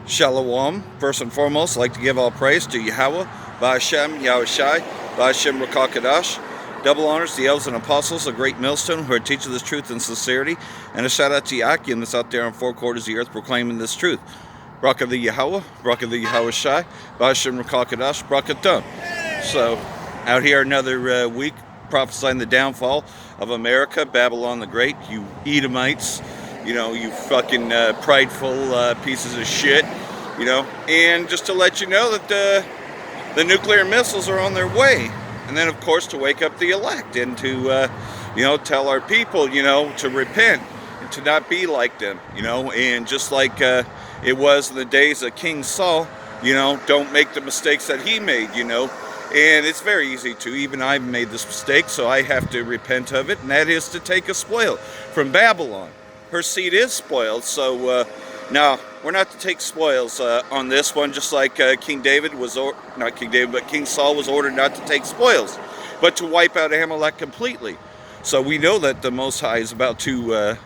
Shalom. First and foremost, I'd like to give all praise to Yahweh, Ba'Hashem, Yahushai, Ba'Hashem Rakakadash. Double honors to the elders and apostles, a great millstone who are teaching this truth in sincerity, and a shout out to Yakim that's out there on four quarters of the earth proclaiming this truth. Braka the Yahweh, Braka the Yahushai, Ba'Hashem Rakakadash, Braka Tum. So, out here another week prophesying the downfall of America, Babylon the Great, you Edomites. You know, you fucking prideful pieces of shit, you know. And just to let you know that the nuclear missiles are on their way. And then, of course, to wake up the elect and to, you know, tell our people, you know, to repent and to not be like them, you know. And just like it was in the days of King Saul, you know, don't make the mistakes that he made, you know. And it's very easy to. Even I've made this mistake, so I have to repent of it. And that is to take a spoil from Babylon. Her seed is spoiled, so now we're not to take spoils on this one, just like King David was, not King David, but King Saul was ordered not to take spoils, but to wipe out Amalek completely. So we know that the Most High is about to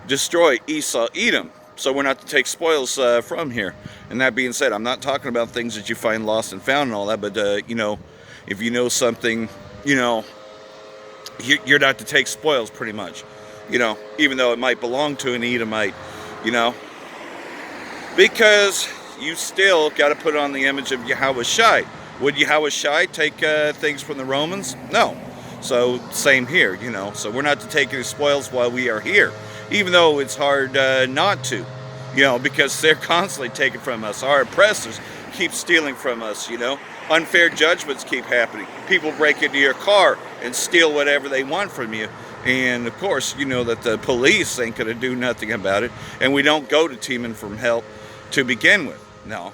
destroy Esau, Edom, so we're not to take spoils from here. And that being said, I'm not talking about things that you find lost and found and all that, but you know, if you know something, you know, you're not to take spoils pretty much. You know, even though it might belong to an Edomite, you know, because you still got to put on the image of Yahushai. Would Yahushai take things from the Romans? No. So same here, you know. So we're not to take any spoils while we are here, even though it's hard not to, you know, because they're constantly taking from us. Our oppressors keep stealing from us, you know. Unfair judgments keep happening. People break into your car and steal whatever they want from you. And of course, you know that the police ain't going to do nothing about it. And we don't go to Teman from help to begin with. No,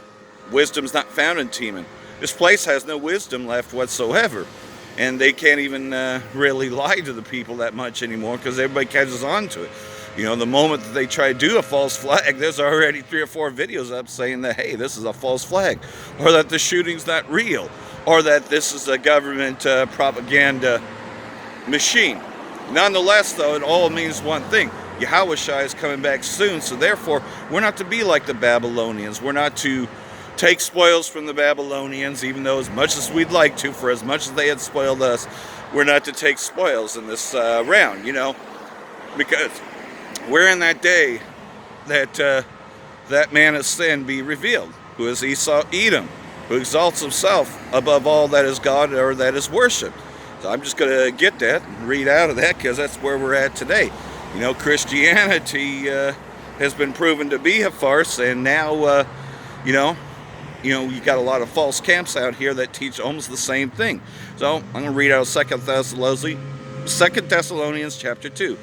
wisdom's not found in Teman. This place has no wisdom left whatsoever. And they can't even really lie to the people that much anymore because everybody catches on to it. You know, the moment that they try to do a false flag, there's already 3 or 4 videos up saying that, hey, this is a false flag. Or that the shooting's not real. Or that this is a government propaganda machine. Nonetheless, though, it all means one thing. Yahushua is coming back soon, so therefore, we're not to be like the Babylonians. We're not to take spoils from the Babylonians, even though as much as we'd like to, for as much as they had spoiled us, we're not to take spoils in this round, you know, because we're in that day that that man of sin be revealed, who is Esau, Edom, who exalts himself above all that is God or that is worshipped. So I'm just going to get that and read out of that because that's where we're at today. You know, Christianity has been proven to be a farce, and now, you know, you got a lot of false camps out here that teach almost the same thing. So I'm going to read out 2 Thessalonians chapter 2.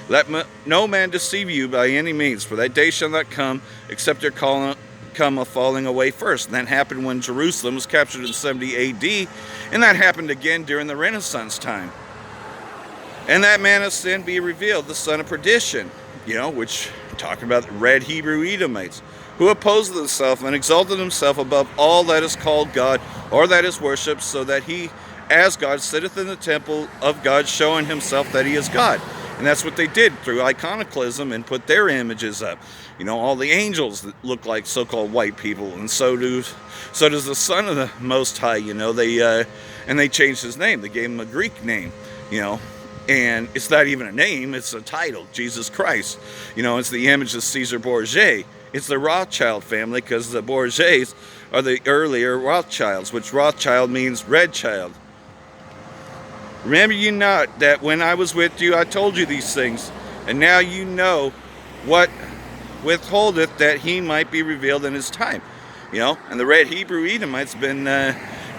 Let no man deceive you by any means, for that day shall not come except there come a falling away first. And that happened when Jerusalem was captured in 70 AD, and that happened again during the Renaissance time. And that man of sin be revealed, the son of perdition, you know, which talking about the red Hebrew Edomites, who opposed himself and exalted himself above all that is called God or that is worshipped, so that he, as God, sitteth in the temple of God, showing himself that he is God. And that's what they did through iconoclasm and put their images up. You know, all the angels that look like so-called white people, and so does the Son of the Most High. You know, they changed his name. They gave him a Greek name. You know, and it's not even a name; it's a title, Jesus Christ. You know, it's the image of Caesar Borgia. It's the Rothschild family because the Borgias are the earlier Rothschilds, which Rothschild means red child. Remember you not that when I was with you, I told you these things, and now you know what withholdeth that he might be revealed in his time. You know, and the red Hebrew Edomite's been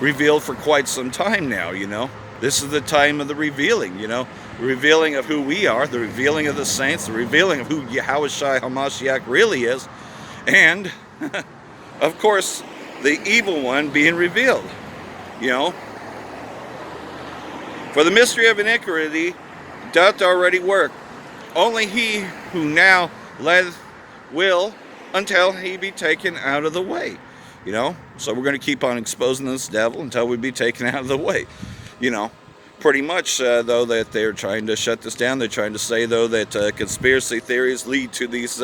revealed for quite some time now, you know. This is the time of the revealing, you know. The revealing of who we are, the revealing of the saints, the revealing of who Yahushua HaMashiach really is, and, of course, the evil one being revealed, you know. For the mystery of iniquity doth already work. Only he who now letteth will until he be taken out of the way. You know, so we're going to keep on exposing this devil until we be taken out of the way. You know, pretty much, though, that they're trying to shut this down. They're trying to say, though, that conspiracy theories lead to these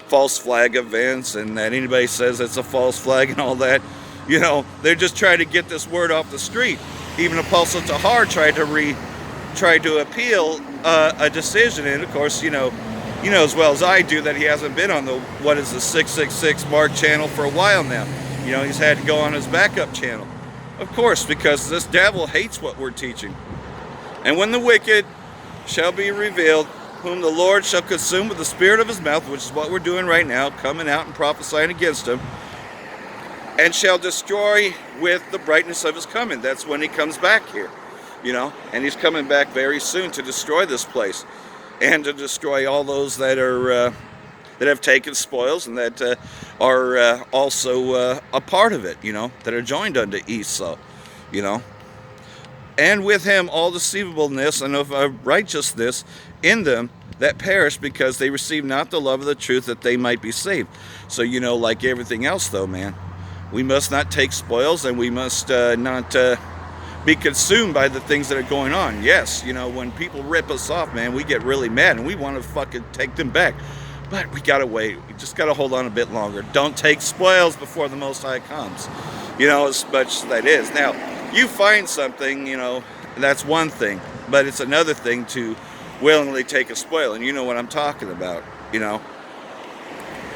false flag events, and that anybody says it's a false flag and all that, you know, they're just trying to get this word off the street. Even Apostle Tahar tried to appeal a decision, and of course, you know as well as I do that he hasn't been on the 666 Mark channel for a while now. You know, he's had to go on his backup channel. Of course, because this devil hates what we're teaching. And when the wicked shall be revealed, whom the Lord shall consume with the spirit of his mouth, which is what we're doing right now, coming out and prophesying against him, and shall destroy with the brightness of his coming. That's when he comes back here, you know, and he's coming back very soon to destroy this place and to destroy all those that are that have taken spoils and that are also a part of it, you know, that are joined unto Esau, you know. And with him all deceivableness and of righteousness in them that perish, because they receive not the love of the truth, that they might be saved. So, you know, like everything else, though, man, we must not take spoils, and we must not be consumed by the things that are going on. Yes, you know, when people rip us off, man, we get really mad, and we want to fucking take them back. But we gotta wait. We just gotta hold on a bit longer. Don't take spoils before the Most High comes. You know, as much as that is. Now, you find something, you know, that's one thing. But it's another thing to willingly take a spoil. And you know what I'm talking about, you know.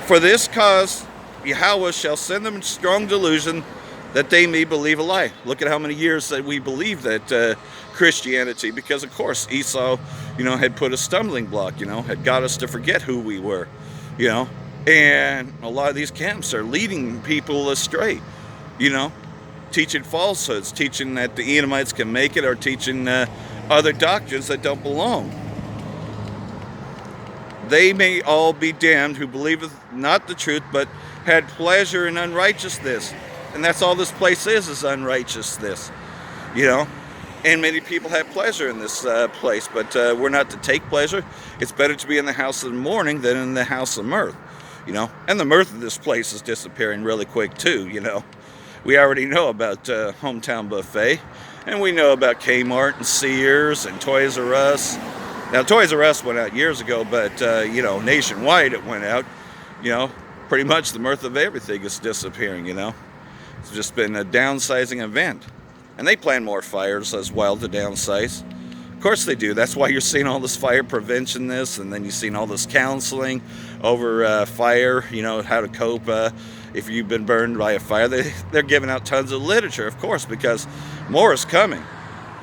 For this cause, Yahweh shall send them strong delusion, that they may believe a lie. Look at how many years that we believe that Christianity, because of course Esau, you know, had put a stumbling block, you know, had got us to forget who we were, you know, and a lot of these camps are leading people astray, you know, teaching falsehoods, teaching that the Edomites can make it, or teaching other doctrines that don't belong. They may all be damned who believeth not the truth, but had pleasure in unrighteousness. And that's all this place is unrighteousness, you know. And many people have pleasure in this place, but we're not to take pleasure. It's better to be in the house of mourning than in the house of mirth, you know. And the mirth of this place is disappearing really quick too, you know. We already know about Hometown Buffet, and we know about Kmart and Sears and Toys R Us. Now, Toys R Us went out years ago, but, you know, nationwide it went out, you know. Pretty much the mirth of everything is disappearing, you know. It's just been a downsizing event. And they plan more fires as well to downsize. Of course they do. That's why you're seeing all this fire prevention and then you're seeing all this counseling over fire, you know, how to cope if you've been burned by a fire. They're giving out tons of literature, of course, because more is coming.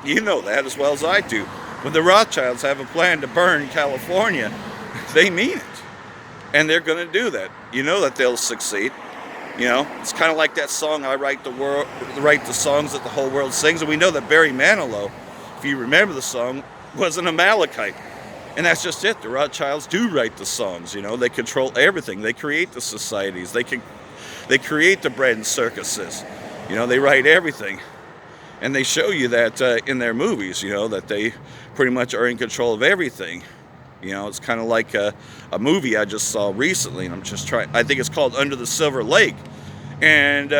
You know that as well as I do. When the Rothschilds have a plan to burn California, they mean it. And they're going to do that. You know that they'll succeed. You know, it's kind of like that song, I write the songs that the whole world sings. And we know that Barry Manilow, if you remember the song, was an Amalekite. And that's just it. The Rothschilds do write the songs, you know. They control everything. They create the societies. They create the bread and circuses. You know, they write everything. And they show you that in their movies, you know, that they pretty much are in control of everything. You know, it's kind of like a movie I just saw recently, and I think it's called Under the Silver Lake. And,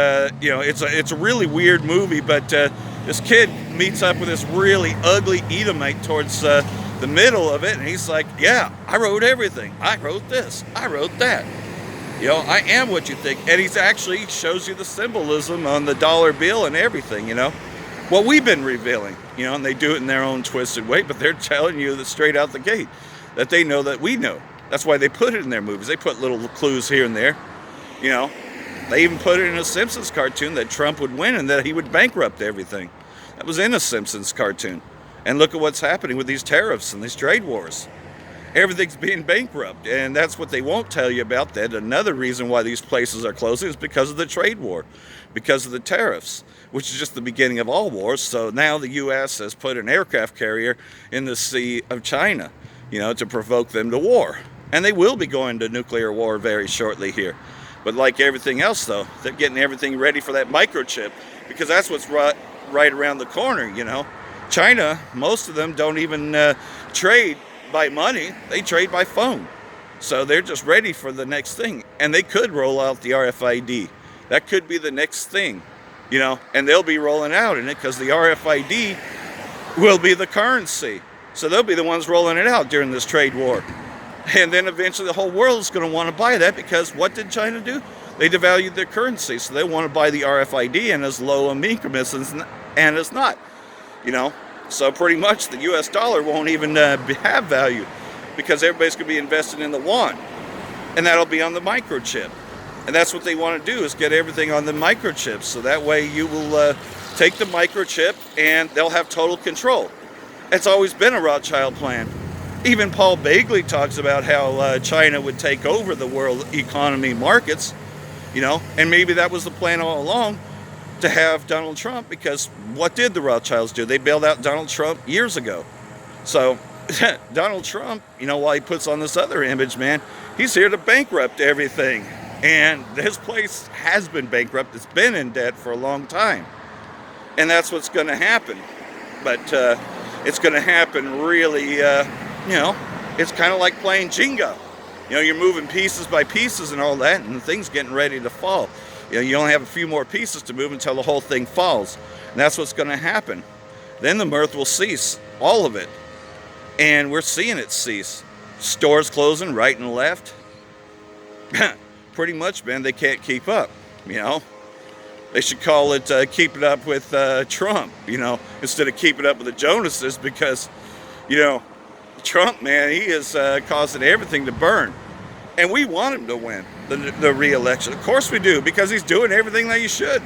you know, it's a really weird movie, but this kid meets up with this really ugly Edomite towards the middle of it, and he's like, yeah, I wrote everything. I wrote this. I wrote that. You know, I am what you think. And he actually shows you the symbolism on the dollar bill and everything, you know. What we've been revealing, you know, and they do it in their own twisted way, but they're telling you that straight out the gate, that they know that we know. That's why they put it in their movies. They put little clues here and there, you know. They even put it in a Simpsons cartoon that Trump would win and that he would bankrupt everything. That was in a Simpsons cartoon. And look at what's happening with these tariffs and these trade wars. Everything's being bankrupt, and that's what they won't tell you about. That another reason why these places are closing is because of the trade war, because of the tariffs, which is just the beginning of all wars. So now the U.S. has put an aircraft carrier in the Sea of China, you know, to provoke them to war. And they will be going to nuclear war very shortly here. But like everything else, though, they're getting everything ready for that microchip, because that's what's right around the corner, you know. China, most of them don't even trade by money. They trade by phone. So they're just ready for the next thing. And they could roll out the RFID. That could be the next thing, you know. And they'll be rolling out in it because the RFID will be the currency. So they'll be the ones rolling it out during this trade war. And then eventually the whole world is going to want to buy that, because what did China do? They devalued their currency. So they want to buy the RFID in as low increments and as not. You know, so pretty much the US dollar won't even have value, because everybody's going to be invested in the yuan. And that'll be on the microchip. And that's what they want to do, is get everything on the microchips. So that way you will take the microchip and they'll have total control. It's always been a Rothschild plan. Even Paul Bagley talks about how China would take over the world economy markets, you know, and maybe that was the plan all along, to have Donald Trump, because what did the Rothschilds do? They bailed out Donald Trump years ago. So Donald Trump, you know, while he puts on this other image, man, he's here to bankrupt everything. And his place has been bankrupt. It's been in debt for a long time. And that's what's going to happen. But it's going to happen really, you know, it's kind of like playing Jenga. You know, you're moving pieces by pieces and all that, and the thing's getting ready to fall. You know, you only have a few more pieces to move until the whole thing falls. And that's what's going to happen. Then the mirth will cease, all of it. And we're seeing it cease. Stores closing right and left. Pretty much, man, they can't keep up, you know. They should call it keeping up with Trump, you know, instead of keeping up with the Jonases, because, you know, Trump, man, he is causing everything to burn. And we want him to win the re-election. Of course we do, because he's doing everything that he should.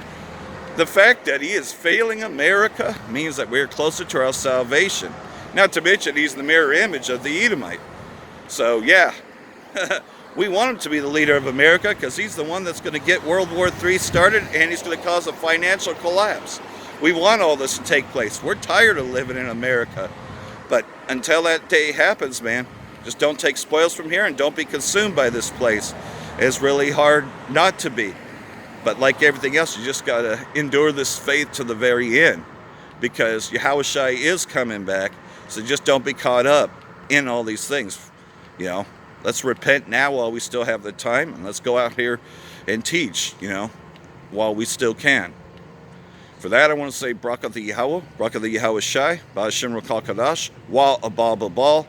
The fact that he is failing America means that we're closer to our salvation. Not to mention, he's the mirror image of the Edomite. So, yeah, we want him to be the leader of America, because he's the one that's going to get World War III started, and he's going to cause a financial collapse. We want all this to take place. We're tired of living in America. But until that day happens, man, just don't take spoils from here and don't be consumed by this place. It's really hard not to be. But like everything else, you just got to endure this faith to the very end, because Yahushua is coming back. So just don't be caught up in all these things. You know, let's repent now while we still have the time, and let's go out here and teach, you know, while we still can. For that, I want to say Bracha the Yahweh, Bracha the Yahushai, Ba'ashem Rakal Kadash, Wa Abal Babal,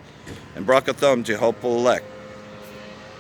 and Bracha Thum to Hopeful Elect.